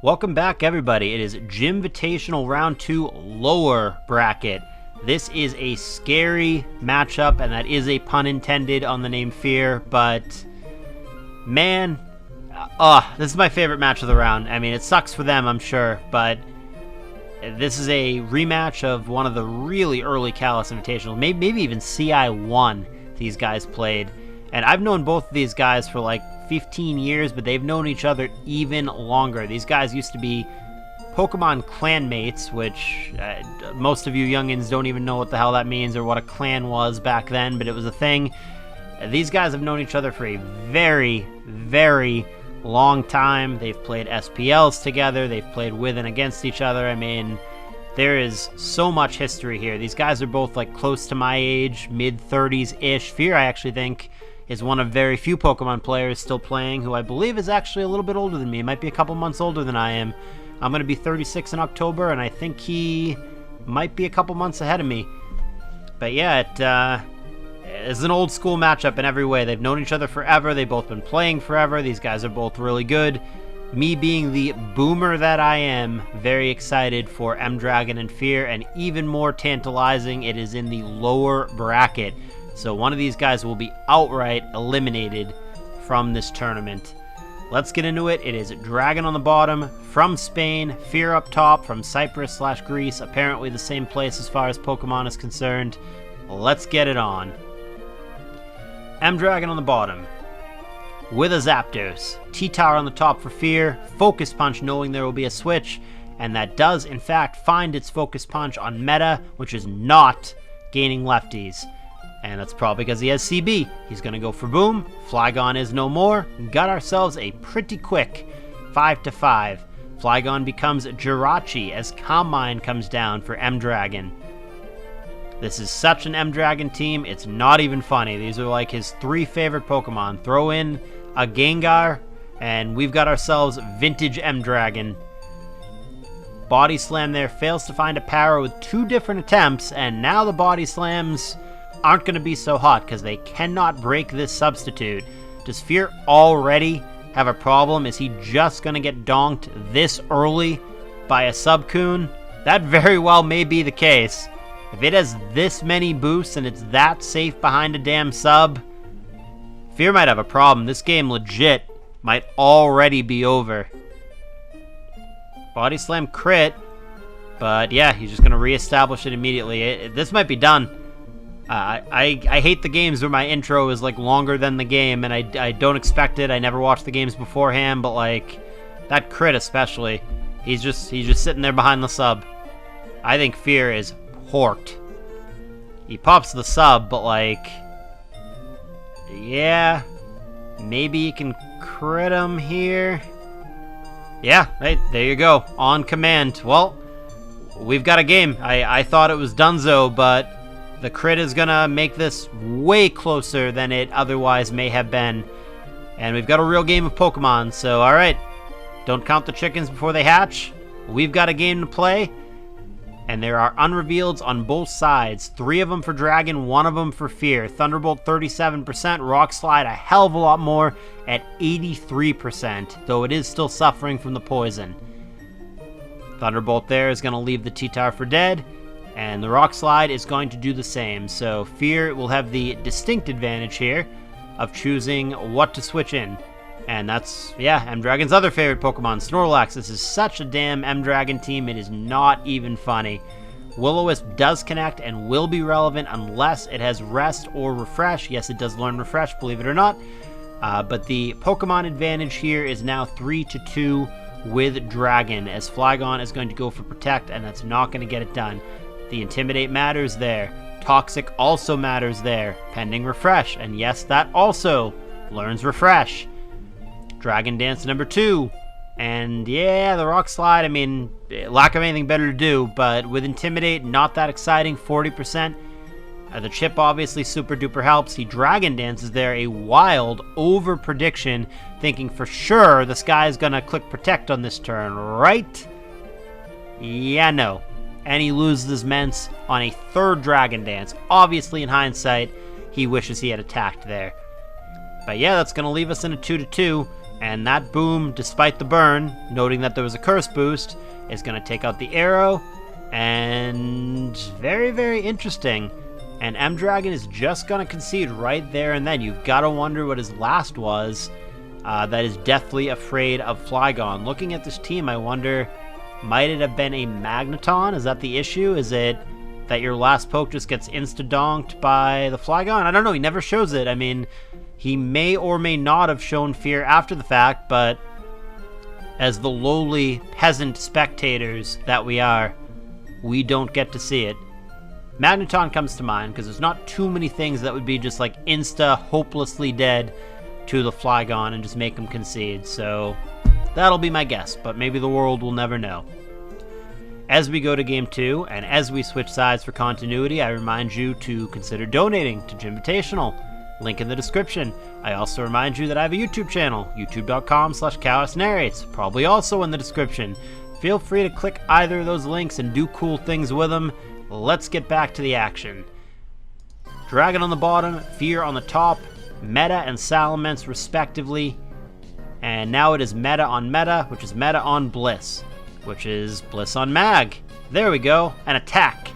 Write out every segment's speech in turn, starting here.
Welcome back, everybody. It is Jimvitational Round 2 lower bracket. This is a scary matchup, and that is a pun intended on the name Fear, but man, this is my favorite match of the round. I mean, it sucks for them, I'm sure, but this is a rematch of one of the really early Kalos Invitationals, maybe even CI1 these guys played. And I've known both of these guys for like 15 years, but they've known each other even longer. These guys used to be Pokemon clanmates, which most of you youngins don't even know what the hell that means or what a clan was back then, but it was a thing. These guys have known each other for a very, very long time. They've played SPLs together. They've played with and against each other. I mean, there is so much history here. These guys are both like close to my age, mid-30s-ish. Fear, I actually think, is one of very few Pokemon players still playing, who I believe is actually a little bit older than me. He might be a couple months older than I am. I'm going to be 36 in October, and I think he might be a couple months ahead of me. But yeah, it's an old school matchup in every way. They've known each other forever. They've both been playing forever. These guys are both really good. Me being the boomer that I am, very excited for M-Dragon and Fear, and even more tantalizing, it is in the lower bracket. So one of these guys will be outright eliminated from this tournament. Let's get into it. It is Dragon on the bottom from Spain, Fear up top from Cyprus/Greece, apparently the same place as far as Pokemon is concerned. Let's get it on. M-Dragon on the bottom with a Zapdos. T-Tower on the top for Fear, Focus Punch knowing there will be a switch, and that does in fact find its Focus Punch on Meta, which is not gaining lefties. And that's probably because he has CB. He's going to go for Boom. Flygon is no more. Got ourselves a pretty quick 5-5. Flygon becomes Jirachi as Calm Mind comes down for M-Dragon. This is such an M-Dragon team, it's not even funny. These are like his 3 favorite Pokemon. Throw in a Gengar, and we've got ourselves vintage M-Dragon. Body Slam there, fails to find a power with 2 different attempts, and now the Body Slams aren't going to be so hot because they cannot break this substitute. Does Fear already have a problem? Is he just going to get donked this early by a Subcoon? That very well may be the case. If it has this many boosts and it's that safe behind a damn sub, Fear might have a problem. This game legit might already be over. Body Slam crit, but yeah, he's just going to reestablish it immediately. This might be done. I hate the games where my intro is like longer than the game, and I don't expect it. I never watched the games beforehand, but like that crit especially, he's just sitting there behind the sub. I think Fear is horked. He pops the sub, but like, yeah, maybe you can crit him here. Yeah, hey, there you go, on command. Well, we've got a game. I thought it was donezo, but the crit is gonna make this way closer than it otherwise may have been. And we've got a real game of Pokemon, so alright. Don't count the chickens before they hatch. We've got a game to play. And there are unrevealeds on both sides. 3 of them for Dragon, 1 of them for Fear. Thunderbolt 37%, Rock Slide a hell of a lot more at 83%, though it is still suffering from the poison. Thunderbolt there is going to leave the T-Tower for dead. And the Rock Slide is going to do the same, so Fear will have the distinct advantage here of choosing what to switch in. And that's, yeah, M-Dragon's other favorite Pokemon, Snorlax. This is such a damn M-Dragon team, it is not even funny. Will-O-Wisp does connect and will be relevant unless it has Rest or Refresh. Yes, it does learn Refresh, believe it or not. But the Pokemon advantage here is now 3-2 with Dragon, as Flygon is going to go for Protect, and that's not going to get it done. The Intimidate matters there. Toxic also matters there, pending Refresh. And yes, that also learns Refresh. Dragon Dance number 2. And yeah, the Rock Slide, I mean, lack of anything better to do, but with Intimidate, not that exciting, 40%. The chip obviously super duper helps. He Dragon Dances there, a wild over prediction, thinking for sure this guy's gonna click Protect on this turn, right? Yeah, no. And he loses his Mence on a 3rd Dragon Dance. Obviously, in hindsight, he wishes he had attacked there. But yeah, that's going to leave us in a 2-2. And that boom, despite the burn, noting that there was a curse boost, is going to take out the arrow. And very, very interesting. And M-Dragon is just going to concede right there and then. You've got to wonder what his last was. That is deathly afraid of Flygon. Looking at this team, I wonder, might it have been a Magneton? Is that the issue? Is it that your last poke just gets insta-donked by the Flygon? I don't know. He never shows it. I mean, he may or may not have shown fear after the fact, but as the lowly peasant spectators that we are, we don't get to see it. Magneton comes to mind because there's not too many things that would be just like insta hopelessly dead to the Flygon and just make him concede. So that'll be my guess, but maybe the world will never know. As we go to Game 2, and as we switch sides for continuity, I remind you to consider donating to Jimvitational. Link in the description. I also remind you that I have a YouTube channel, youtube.com/ChaosNarrates, probably also in the description. Feel free to click either of those links and do cool things with them. Let's get back to the action. Dragon on the bottom, Fear on the top, Meta and Salamence respectively. And now it is Meta on Meta, which is Meta on Bliss, which is Bliss on Mag. There we go, an attack.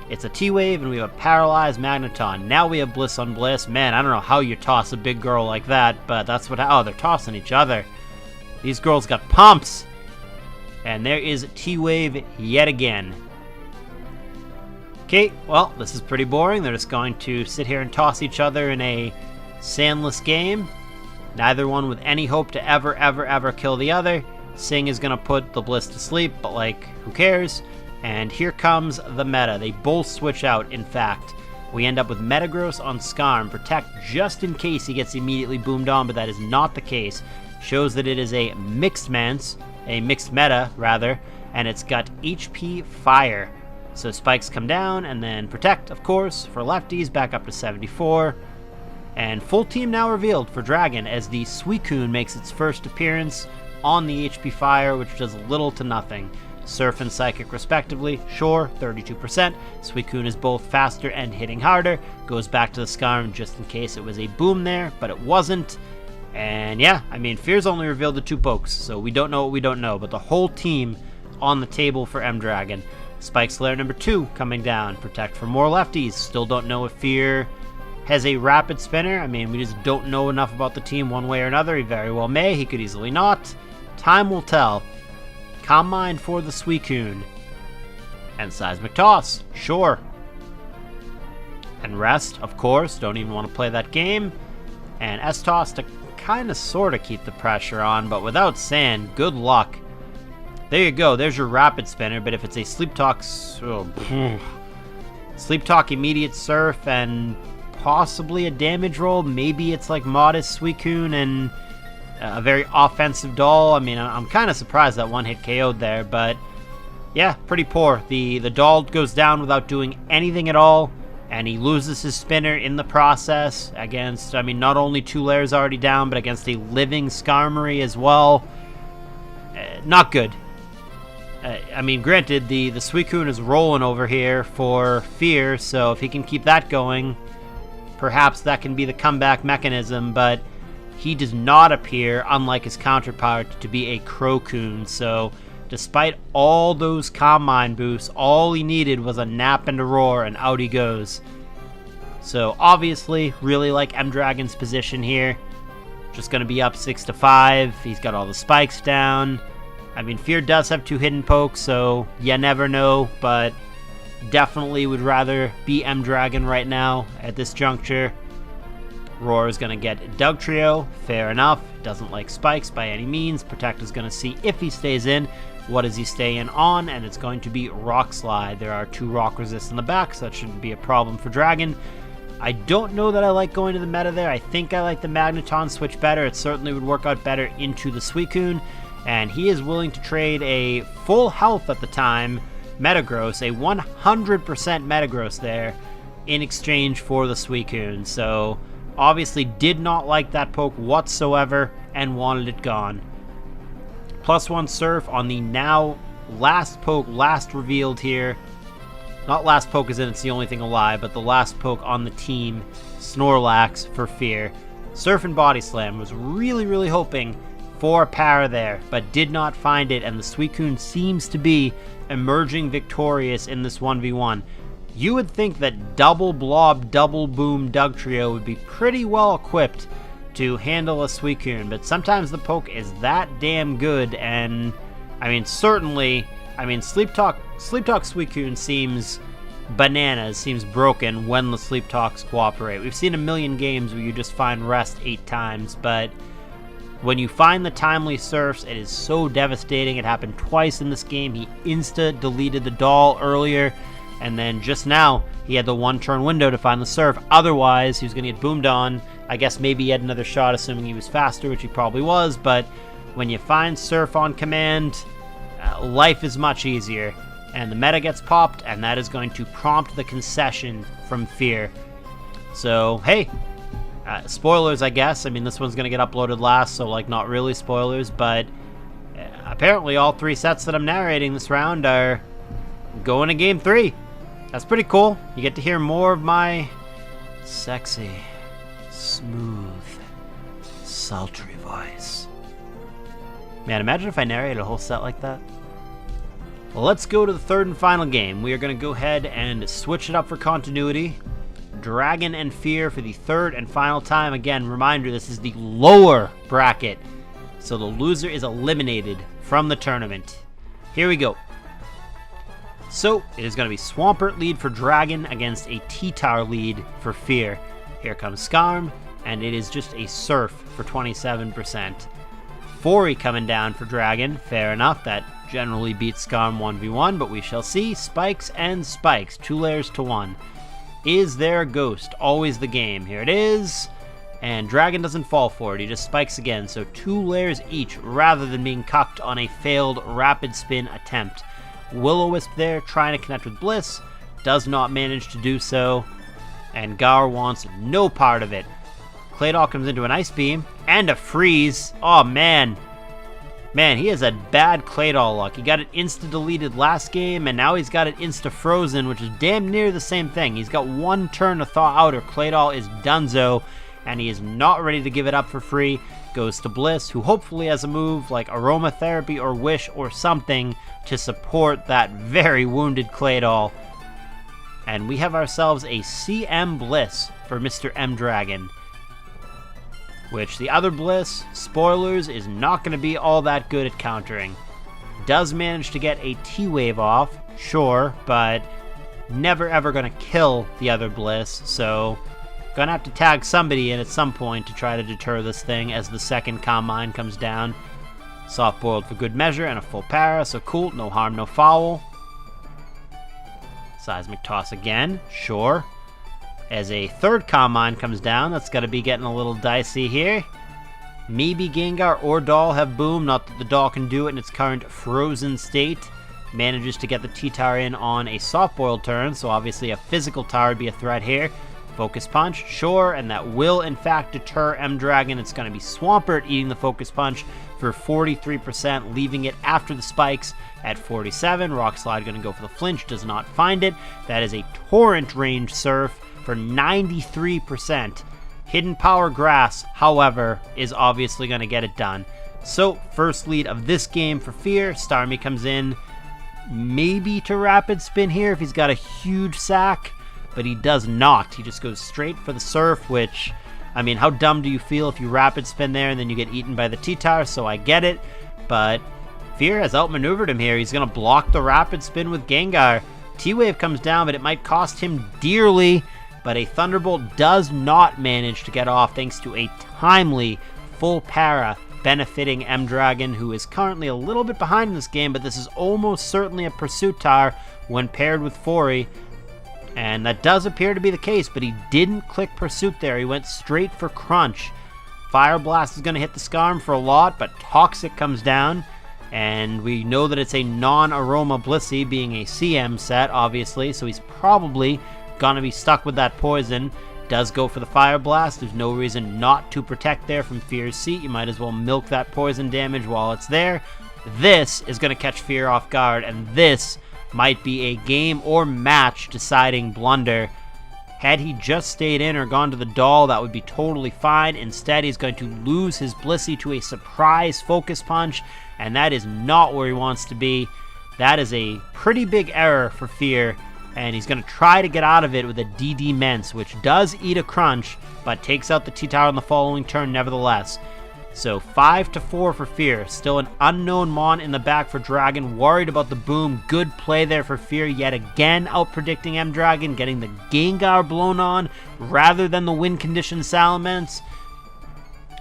It's a T-Wave and we have a paralyzed Magneton. Now we have Bliss on Bliss. Man, I don't know how you toss a big girl like that, but that's what, oh, they're tossing each other. These girls got pumps. And there is T-Wave yet again. Okay, well, this is pretty boring. They're just going to sit here and toss each other in a sandless game. Neither one with any hope to ever kill the other. Sing is going to put the Bliss to sleep, but like, who cares? And here comes the meta. They both switch out, in fact. We end up with Metagross on Skarm. Protect just in case he gets immediately boomed on, but that is not the case. Shows that it is a mixed meta, rather, and it's got HP Fire. So spikes come down, and then Protect, of course, for lefties, back up to 74. And full team now revealed for Dragon, as the Suicune makes its first appearance on the HP Fire, which does little to nothing. Surf and Psychic respectively, sure, 32%. Suicune is both faster and hitting harder. Goes back to the Skarm just in case it was a boom there, but it wasn't. And yeah, I mean, Fear's only revealed the 2 pokes, so we don't know what we don't know, but the whole team on the table for M-Dragon. Spike Slayer number 2 coming down. Protect for more lefties. Still don't know if Fear has a rapid spinner. I mean, we just don't know enough about the team one way or another. He very well may. He could easily not. Time will tell. Calm Mind for the Suicune. And Seismic Toss. Sure. And Rest, of course. Don't even want to play that game. And S-Toss to kind of sort of keep the pressure on, but without Sand, good luck. There you go. There's your rapid spinner, but if it's a Sleep Talk... Sleep Talk immediate Surf and possibly a damage roll. Maybe it's like Modest Suicune and a very offensive doll. I mean, I'm kind of surprised that one hit KO'd there, but yeah, pretty poor. The doll goes down without doing anything at all, and he loses his spinner in the process against, I mean, not only 2 layers already down, but against a living Skarmory as well. Not good. I mean, granted, the Suicune is rolling over here for Fear, so if he can keep that going, perhaps that can be the comeback mechanism, but he does not appear, unlike his counterpart, to be a Crocoon, so despite all those Calm Mind boosts, all he needed was a nap and a roar, and out he goes. So obviously, really like M-Dragon's position here. Just going to be up 6-5. He's got all the spikes down. I mean, Fear does have 2 hidden pokes, so you never know, but definitely would rather be M-Dragon right now at this juncture. Roar is going to get Dugtrio, fair enough. Doesn't like spikes by any means. Protect is going to see if he stays in. What does he stay in on? And it's going to be Rock Slide. There are 2 rock resists in the back, so that shouldn't be a problem for Dragon. I don't know that I like going to the meta there. I think I like the Magneton switch better. It certainly would work out better into the Suicune. And he is willing to trade a full health at the time Metagross, a 100% Metagross there, in exchange for the Suicune. So obviously did not like that poke whatsoever and wanted it gone. +1 Surf on the now last poke, last revealed here. Not last poke as in it's the only thing alive, but the last poke on the team, Snorlax for Fear. Surf and Body Slam. Was really hoping for a para there, but did not find it, and the Suicune seems to be emerging victorious in this 1v1. You would think that Double Blob, Double Boom Dugtrio would be pretty well equipped to handle a Suicune, but sometimes the poke is that damn good, and I mean, certainly, Sleep Talk Suicune seems bananas, seems broken when the Sleep Talks cooperate. We've seen a million games where you just find Rest 8 times, but when you find the timely surfs, it is so devastating. It happened twice in this game. He insta-deleted the doll earlier, and then just now, he had the 1-turn window to find the surf. Otherwise, he was going to get boomed on. I guess maybe he had another shot, assuming he was faster, which he probably was, but when you find surf on command, life is much easier, and the meta gets popped, and that is going to prompt the concession from Fear. So, hey, spoilers, I guess. I mean, this one's going to get uploaded last, so, like, not really spoilers, but apparently all 3 sets that I'm narrating this round are going to Game 3. That's pretty cool. You get to hear more of my sexy, smooth, sultry voice. Man, imagine if I narrated a whole set like that. Well, let's go to the 3rd and final game. We are going to go ahead and switch it up for continuity. Dragon and Fear for the 3rd and final time. Again, reminder, this is the lower bracket, so the loser is eliminated from the tournament. Here we go. So, it is going to be Swampert lead for Dragon against a T-Tower lead for Fear. Here comes Skarm, and it is just a Surf for 27%. Fori coming down for Dragon. Fair enough, that generally beats Skarm 1v1, but we shall see. Spikes and Spikes, 2 layers to 1. Is there a Ghost? Always the game. Here it is. And Dragon doesn't fall for it, he just spikes again, so 2 layers each rather than being cucked on a failed Rapid Spin attempt. Will-O-Wisp there, trying to connect with Bliss, does not manage to do so, and Gaur wants no part of it. Claydol comes into an Ice Beam, and a Freeze. Oh, man. Man, he has a bad Claydol luck. He got it insta-deleted last game, and now he's got it insta-frozen, which is damn near the same thing. He's got 1 turn to thaw out, or Claydol is donezo, and he is not ready to give it up for free. Goes to Bliss, who hopefully has a move like Aromatherapy or Wish or something to support that very wounded Claydol. And we have ourselves a CM Bliss for Mr. M Dragon. Which the other Bliss, spoilers, is not going to be all that good at countering. Does manage to get a T-Wave off, sure, but never ever going to kill the other Bliss, so gonna have to tag somebody in at some point to try to deter this thing as the 2nd Calm Mind comes down. Soft Boiled for good measure and a full para, so cool, no harm, no foul. Seismic Toss again, sure. As a 3rd Calm Mind comes down, that's gotta be getting a little dicey here. Maybe Gengar or Doll have Boom, not that the Doll can do it in its current frozen state. Manages to get the T-Tower in on a Soft Boiled turn, so obviously a physical tower would be a threat here. Focus Punch, sure, and that will in fact deter M Dragon. It's going to be Swampert eating the Focus Punch for 43%, leaving it after the spikes at 47. Rock Slide going to go for the flinch, does not find it. That is a Torrent range Surf for 93%. Hidden Power Grass, however, is obviously going to get it done. So, first lead of this game for Fear. Starmie comes in, maybe to Rapid Spin here if he's got a huge sack. But he does not. He just goes straight for the Surf, which, I mean, how dumb do you feel if you Rapid Spin there and then you get eaten by the T-Tower? So I get it, but Fear has outmaneuvered him here. He's going to block the Rapid Spin with Gengar. T-Wave comes down, but it might cost him dearly, but a Thunderbolt does not manage to get off thanks to a timely full para benefiting M Dragon, who is currently a little bit behind in this game, but this is almost certainly a Pursuit Tower when paired with Fori. And that does appear to be the case, but he didn't click Pursuit there. He went straight for Crunch. Fire Blast is going to hit the Skarm for a lot, but Toxic comes down. And we know that it's a non-Aroma Blissey, being a CM set, obviously. So he's probably going to be stuck with that poison. Does go for the Fire Blast. There's no reason not to protect there from Fear's seat. You might as well milk that poison damage while it's there. This is going to catch Fear off guard, and this might be a game or match deciding blunder. Had he just stayed in or gone to the doll, that would be totally fine. Instead, he's going to lose his Blissey to a surprise Focus Punch, and that is not where he wants to be. That is a pretty big error for Fear, and he's going to try to get out of it with a DD Mence, which does eat a Crunch, but takes out the T-Tower on the following turn nevertheless. So 5-4 for Fear. Still an unknown Mon in the back for Dragon. Worried about the Boom. Good play there for Fear. Yet again out-predicting M-Dragon. Getting the Gengar blown on rather than the win condition Salamence.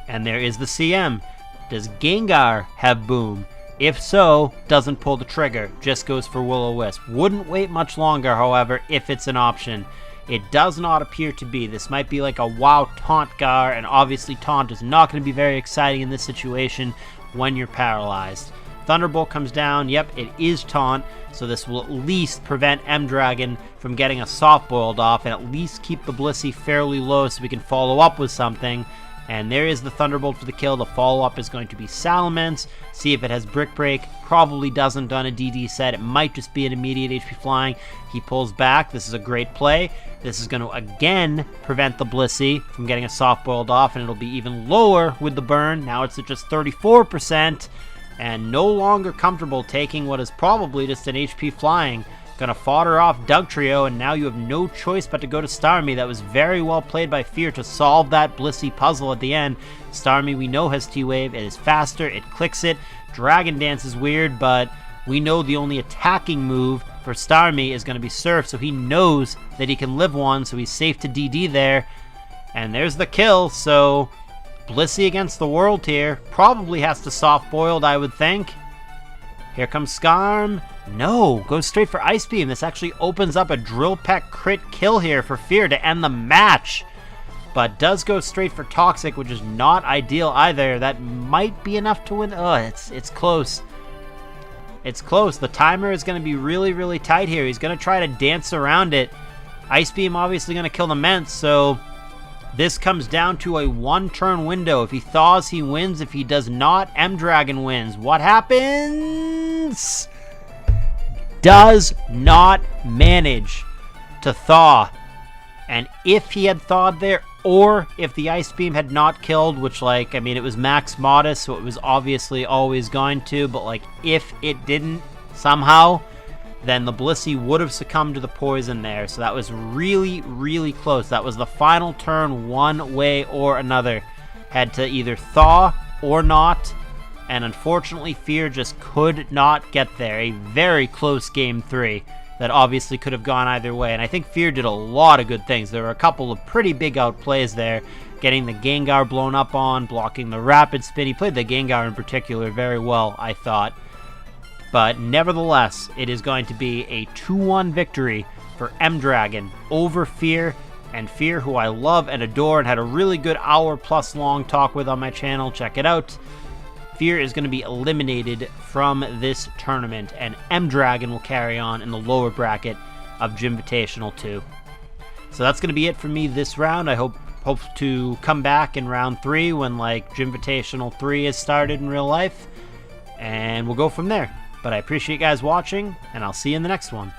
And there is the CM. Does Gengar have Boom? If so, doesn't pull the trigger. Just goes for Will-O-Wisp. Wouldn't wait much longer, however, if it's an option. It does not appear to be. This might be like a WoW Taunt Gar, and obviously Taunt is not going to be very exciting in this situation when you're paralyzed. Thunderbolt comes down. Yep, it is Taunt, so this will at least prevent M-Dragon from getting a soft-boiled off and at least keep the Blissey fairly low so we can follow up with something. And there is the Thunderbolt for the kill. The follow-up is going to be Salamence. See if it has Brick Break. Probably doesn't on a DD set. It might just be an immediate HP flying. He pulls back. This is a great play. This is going to again prevent the Blissey from getting a soft-boiled off, and it'll be even lower with the burn. Now it's at just 34%, and no longer comfortable taking what is probably just an HP flying. Gonna fodder off Dugtrio, and now you have no choice but to go to Starmie. That was very well played by Fear to solve that Blissey puzzle at the end. Starmie, we know, has T-Wave. It is faster. It clicks it. Dragon Dance is weird, but we know the only attacking move for Starmie is going to be Surf, so he knows that he can live one, so he's safe to DD there. And there's the kill, so Blissey against the World Tier. Probably has to soft-boiled, I would think. Here comes Skarm. No, goes straight for Ice Beam. This actually opens up a Drill Peck crit kill here for Fear to end the match. But does go straight for Toxic, which is not ideal either. That might be enough to win. Oh, it's close. It's close. The timer is going to be really, really tight here. He's going to try to dance around it. Ice Beam obviously going to kill the Mence, so this comes down to a one-turn window. If he thaws, he wins. If he does not, M-Dragon wins. What happens? Does not manage to thaw. And if he had thawed there, or if the Ice Beam had not killed, which, like, I mean, it was max modest, so it was obviously always going to, but, like, if it didn't somehow, then the Blissey would have succumbed to the poison there. So that was really, really close. That was the final turn, one way or another. Had to either thaw or not, and unfortunately Fear just could not get there. A very close game 3 that obviously could have gone either way, and I think Fear did a lot of good things. There were a couple of pretty big outplays there, getting the Gengar blown up on, blocking the Rapid Spin. He played the Gengar in particular very well, I thought. But nevertheless, it is going to be a 2-1 victory for M-Dragon over Fear, and Fear, who I love and adore and had a really good hour-plus long talk with on my channel. Check it out. Fear is going to be eliminated from this tournament, and M-Dragon will carry on in the lower bracket of Jimvitational 2. So that's going to be it for me this round. I hope to come back in round 3 when, like, Jimvitational 3 is started in real life, and we'll go from there. But I appreciate you guys watching, and I'll see you in the next one.